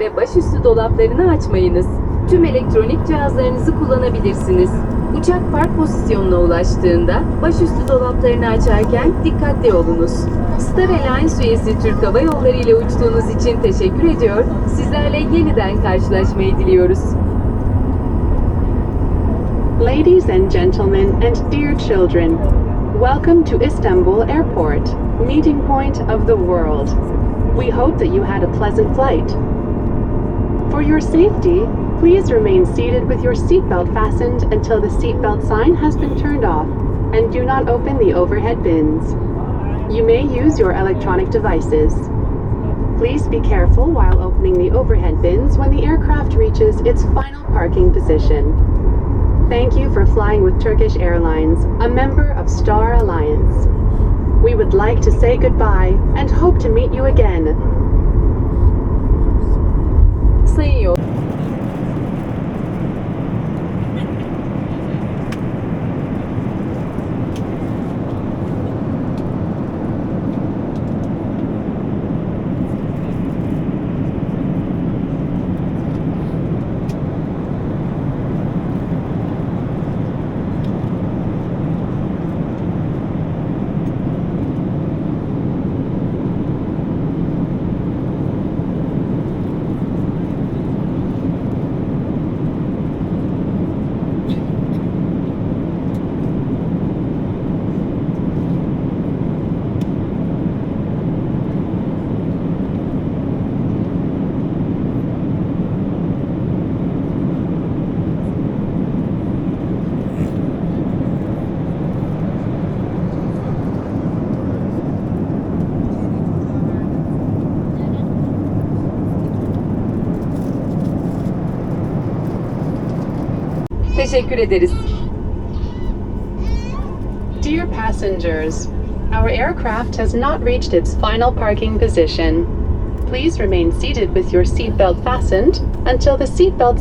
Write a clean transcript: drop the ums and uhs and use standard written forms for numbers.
ve başüstü dolaplarını açmayınız. Tüm elektronik cihazlarınızı kullanabilirsiniz. Uçak park pozisyonuna ulaştığında başüstü dolaplarını açarken dikkatli olunuz. Star Airlines üyesi Türk Hava Yolları ile uçtuğunuz için teşekkür ediyor. Sizlerle yeniden karşılaşmayı diliyoruz. Ladies and gentlemen and dear children, welcome to Istanbul Airport, meeting point of the world. We hope that you had a pleasant flight. For your safety, please remain seated with your seatbelt fastened until the seatbelt sign has been turned off, and do not open the overhead bins. You may use your electronic devices. Please be careful while opening the overhead bins when the aircraft reaches its final parking position. Thank you for flying with Turkish Airlines, a member of Star Alliance. We would like to say goodbye and hope to meet you again. Sayın yol. Teşekkür ederiz. Dear passengers, our aircraft has not reached its final parking position. Please remain seated with your seatbelt fastened until the seatbelt